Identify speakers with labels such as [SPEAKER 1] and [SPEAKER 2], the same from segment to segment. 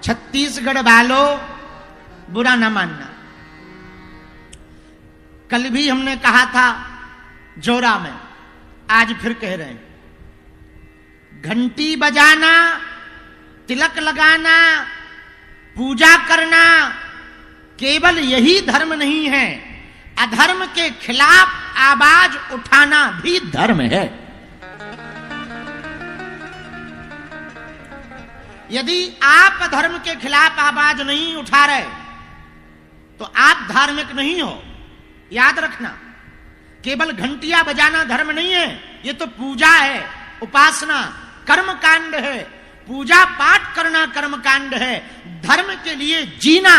[SPEAKER 1] छत्तीसगढ़ वालों बुरा न मानना। कल भी हमने कहा था जोरा में, आज फिर कह रहे हैं, घंटी बजाना, तिलक लगाना, पूजा करना केवल यही धर्म नहीं है, अधर्म के खिलाफ आवाज उठाना भी धर्म है। यदि आप धर्म के खिलाफ आवाज नहीं उठा रहे तो आप धार्मिक नहीं हो। याद रखना, केवल घंटियां बजाना धर्म नहीं है, ये तो पूजा है, उपासना, कर्म कांड है। पूजा पाठ करना कर्म कांड है। धर्म के लिए जीना,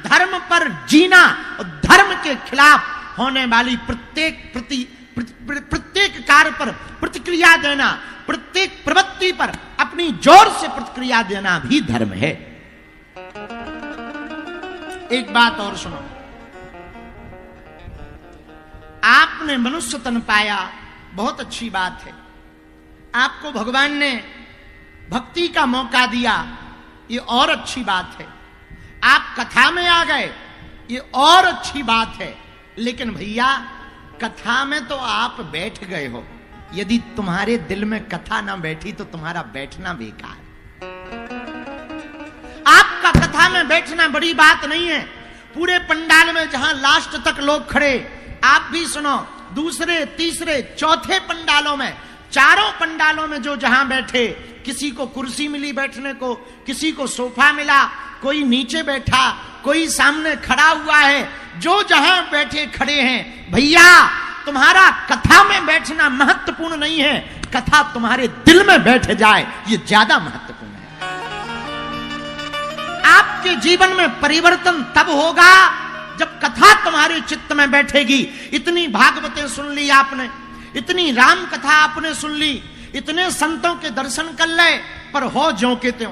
[SPEAKER 1] धर्म पर जीना और धर्म के खिलाफ होने वाली प्रत्येक कार्य पर प्रतिक्रिया देना, प्रत्येक प्रवृत्ति पर अपनी जोर से प्रतिक्रिया देना भी धर्म है। एक बात और सुनो, आपने मनुष्य तन पाया, बहुत अच्छी बात है। आपको भगवान ने भक्ति का मौका दिया, ये और अच्छी बात है। आप कथा में आ गए, ये और अच्छी बात है। लेकिन भैया, कथा में तो आप बैठ गए हो, यदि तुम्हारे दिल में कथा ना बैठी तो तुम्हारा बैठना बेकार। आपका कथा में बैठना बड़ी बात नहीं है। पूरे पंडाल में जहां लास्ट तक लोग खड़े, आप भी सुनो, दूसरे तीसरे चौथे पंडालों में, चारों पंडालों में जो जहां बैठे, किसी को कुर्सी मिली बैठने को, किसी को सोफा मिला, कोई नीचे बैठा, कोई सामने खड़ा हुआ है, जो जहां बैठे खड़े हैं। भैया, तुम्हारा कथा में बैठना महत्वपूर्ण नहीं है, कथा तुम्हारे दिल में बैठ जाए ये ज्यादा महत्वपूर्ण है। आपके जीवन में परिवर्तन तब होगा जब कथा तुम्हारे चित्त में बैठेगी। इतनी भागवतें सुन ली आपने, इतनी राम कथा आपने सुन ली, इतने संतों के दर्शन कर ले, पर हो ज्यों के त्यों।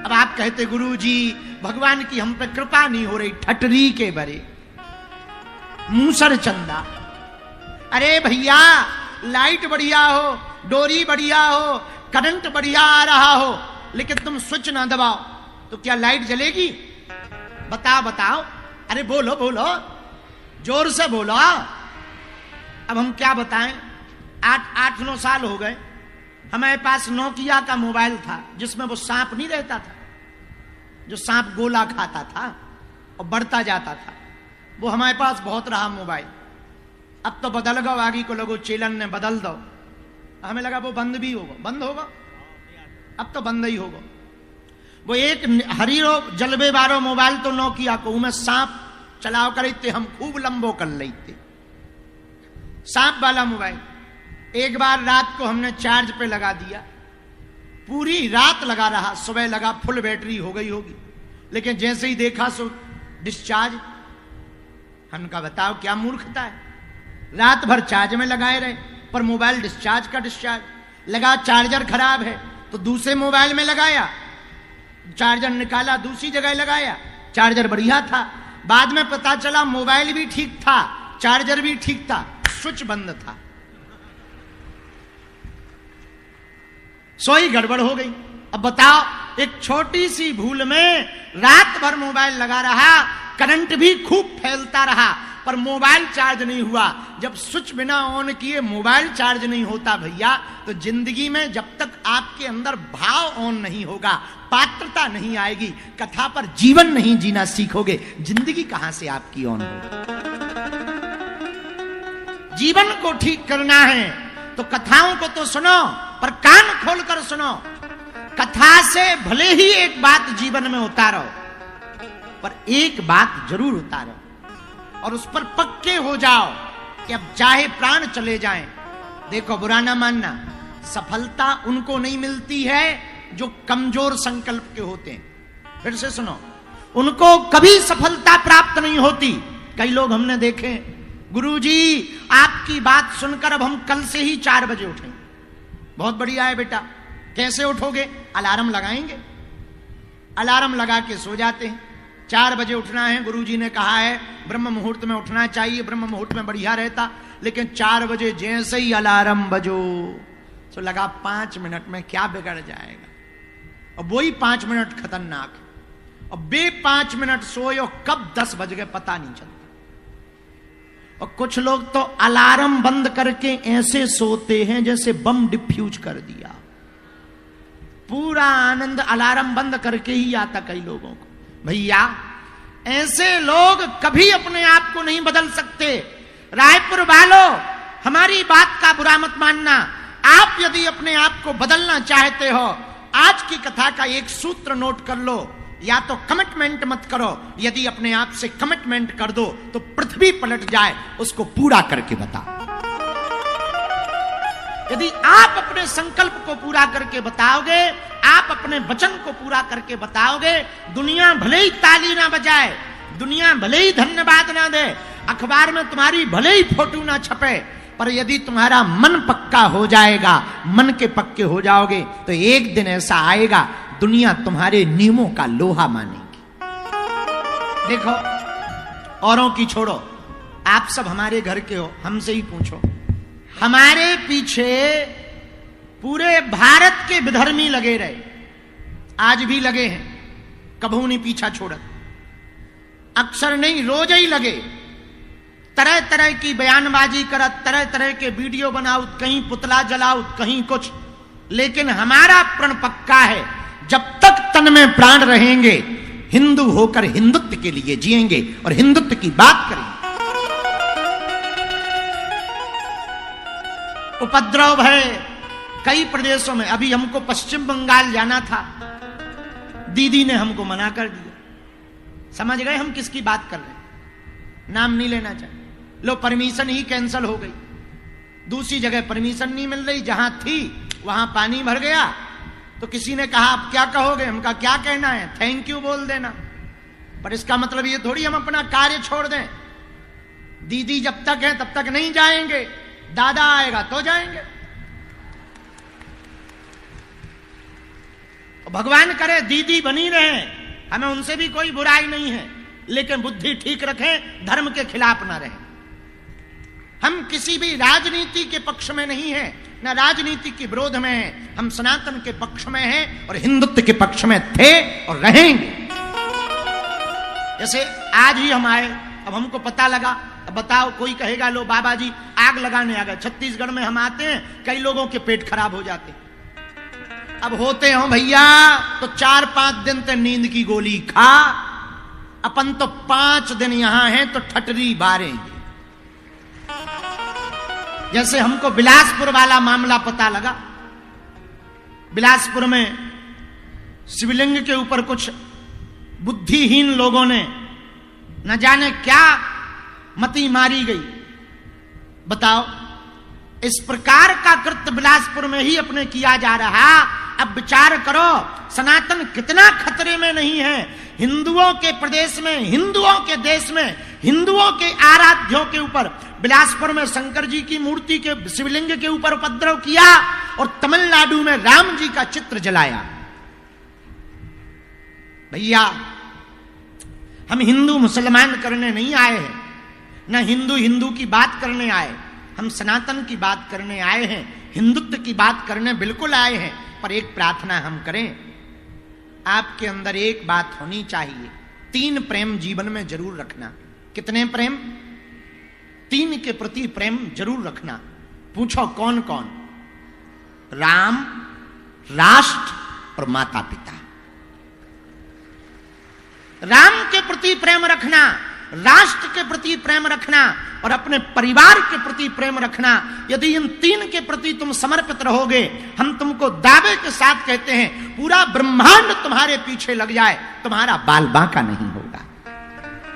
[SPEAKER 1] अब आप कहते, गुरुजी भगवान की हम पे कृपा नहीं हो रही, ठटरी के बरे मूसर चंदा। अरे भैया, लाइट बढ़िया हो, डोरी बढ़िया हो, करंट बढ़िया आ रहा हो, लेकिन तुम स्विच ना दबाओ तो क्या लाइट जलेगी? बताओ बताओ। अरे बोलो बोलो, जोर से बोलो। अब हम क्या बताएं, 8-9 साल हो गए, हमारे पास नोकिया का मोबाइल था जिसमें वो सांप नहीं रहता था, जो सांप गोला खाता था और बढ़ता जाता था, वो हमारे पास बहुत रहा मोबाइल। अब तो बदल गो, आगे को लोगों चेलन ने बदल दो, हमें लगा वो बंद भी होगा, बंद होगा, अब तो बंद ही होगा। वो एक हरीरो जलबे बारो मोबाइल तो नोकिया को, उमें सांप चलाव करते, हम खूब लंबो कर लेते, सांप वाला मोबाइल। एक बार रात को हमने चार्ज पे लगा दिया, पूरी रात लगा रहा, सुबह लगा फुल बैटरी हो गई होगी, लेकिन जैसे ही देखा सो डिस्चार्ज। हमने बताओ क्या मूर्खता है, रात भर चार्ज में लगाए रहे पर मोबाइल डिस्चार्ज का डिस्चार्ज। लगा चार्जर खराब है तो दूसरे मोबाइल में लगाया, चार्जर निकाला दूसरी जगह लगाया, चार्जर बढ़िया था। बाद में पता चला मोबाइल भी ठीक था, चार्जर भी ठीक था, स्विच बंद था, सोई गड़बड़ हो गई। अब बताओ, एक छोटी सी भूल में रात भर मोबाइल लगा रहा, करंट भी खूब फैलता रहा, पर मोबाइल चार्ज नहीं हुआ। जब स्विच बिना ऑन किए मोबाइल चार्ज नहीं होता भैया, तो जिंदगी में जब तक आपके अंदर भाव ऑन नहीं होगा, पात्रता नहीं आएगी, कथा पर जीवन नहीं जीना सीखोगे, जिंदगी कहां से आपकी ऑन होगी? जीवन को ठीक करना है तो कथाओं को तो सुनो, पर कान खोलकर सुनो। कथा से भले ही एक बात जीवन में उतारो, पर एक बात जरूर उतारो और उस पर पक्के हो जाओ कि अब चाहे प्राण चले जाएं। देखो, बुरा ना मानना, सफलता उनको नहीं मिलती है जो कमजोर संकल्प के होते हैं। फिर से सुनो, उनको कभी सफलता प्राप्त नहीं होती। कई लोग हमने देखे, गुरुजी आपकी बात सुनकर अब हम कल से ही 4 बजे उठेंगे। बहुत बढ़िया है बेटा, कैसे उठोगे? अलार्म लगाएंगे, अलार्म लगा के सो जाते हैं। 4 बजे उठना है, गुरुजी ने कहा है ब्रह्म मुहूर्त में उठना चाहिए, ब्रह्म मुहूर्त में बढ़िया रहता, लेकिन 4 बजे जैसे ही अलार्म बजो तो लगा 5 मिनट में क्या बिगड़ जाएगा, और वही 5 मिनट खतरनाक है। और बे 5 मिनट सोए और कब 10 बज गए पता नहीं चलता। और कुछ लोग तो अलार्म बंद करके ऐसे सोते हैं जैसे बम डिफ्यूज कर दिया। पूरा आनंद अलार्म बंद करके ही आता कई लोगों को। भैया ऐसे लोग कभी अपने आप को नहीं बदल सकते। रायपुर वालों, हमारी बात का बुरा मत मानना। आप यदि अपने आप को बदलना चाहते हो, आज की कथा का एक सूत्र नोट कर लो। या तो कमिटमेंट मत करो, यदि अपने आप से कमिटमेंट कर दो तो पृथ्वी पलट जाए, उसको पूरा करके बताओ। यदि आप अपने संकल्प को पूरा करके बताओगे, आप अपने वचन को पूरा करके बताओगे, दुनिया भले ही ताली ना बजाए, दुनिया भले ही धन्यवाद ना दे, अखबार में तुम्हारी भले ही फोटो ना छपे, पर यदि तुम्हारा मन पक्का हो जाएगा, मन के पक्के हो जाओगे, तो एक दिन ऐसा आएगा दुनिया तुम्हारे नियमों का लोहा मानेगी। देखो, औरों की छोड़ो, आप सब हमारे घर के हो, हमसे ही पूछो। हमारे पीछे पूरे भारत के विधर्मी लगे रहे, आज भी लगे हैं, कभू नहीं पीछा छोड़ा। अक्सर नहीं, रोज ही लगे, तरह तरह की बयानबाजी करत, तरह तरह के वीडियो बनाओ, कहीं पुतला जलाओ, कहीं कुछ। लेकिन हमारा प्रण पक्का है, जब तक तन में प्राण रहेंगे, हिंदू होकर हिंदुत्व के लिए जिएंगे और हिंदुत्व की बात करेंगे। उपद्रव है कई प्रदेशों में। अभी हमको पश्चिम बंगाल जाना था, दीदी ने हमको मना कर दिया। समझ गए हम किसकी बात कर रहे हैं? नाम नहीं लेना चाहिए। लो, परमिशन ही कैंसिल हो गई। दूसरी जगह परमिशन नहीं मिल रही, जहां थी वहां पानी भर गया। तो किसी ने कहा आप क्या कहोगे? हम कहा क्या कहना है, थैंक यू बोल देना। पर इसका मतलब ये थोड़ी हम अपना कार्य छोड़ दें। दीदी जब तक है तब तक नहीं जाएंगे, दादा आएगा तो जाएंगे। भगवान करे दीदी बनी रहे, हमें उनसे भी कोई बुराई नहीं है, लेकिन बुद्धि ठीक रखें, धर्म के खिलाफ ना रहें। हम किसी भी राजनीति के पक्ष में नहीं है, न राजनीति के विरोध में है। हम सनातन के पक्ष में हैं और हिंदुत्व के पक्ष में थे और रहेंगे। जैसे आज ही हम आए, अब हमको पता लगा, अब बताओ कोई कहेगा लो बाबा जी आग लगाने आ गए। छत्तीसगढ़ में हम आते हैं, कई लोगों के पेट खराब हो जाते। अब होते हो भैया तो 4-5 दिन तक नींद की गोली खा, अपन तो 5 दिन यहां हैं तो ठटरी बारेंगे। जैसे हमको बिलासपुर वाला मामला पता लगा। बिलासपुर में शिवलिंग के ऊपर कुछ बुद्धिहीन लोगों ने न जाने क्या मती मारी गई। बताओ, इस प्रकार का कृत्य बिलासपुर में ही अपने किया जा रहा। अब विचार करो, सनातन कितना खतरे में नहीं है। हिंदुओं के प्रदेश में, हिंदुओं के देश में, हिंदुओं के आराध्यों के ऊपर, बिलासपुर में शंकर जी की मूर्ति के शिवलिंग के ऊपर उपद्रव किया और तमिलनाडु में राम जी का चित्र जलाया। भैया, हम हिंदू मुसलमान करने नहीं आए हैं, न हिंदू हिंदू की बात करने आए। हम सनातन की बात करने आए हैं, हिंदुत्व की बात करने बिल्कुल आए हैं। पर एक प्रार्थना हम करें, आपके अंदर एक बात होनी चाहिए, 3 प्रेम जीवन में जरूर रखना। कितने प्रेम? 3 के प्रति प्रेम जरूर रखना। पूछो कौन कौन? राम, राष्ट्र और माता पिता। राम के प्रति प्रेम रखना, राष्ट्र के प्रति प्रेम रखना और अपने परिवार के प्रति प्रेम रखना। यदि इन 3 के प्रति तुम समर्पित रहोगे, हम तुमको दावे के साथ कहते हैं, पूरा ब्रह्मांड तुम्हारे पीछे लग जाए, तुम्हारा बाल बांका नहीं।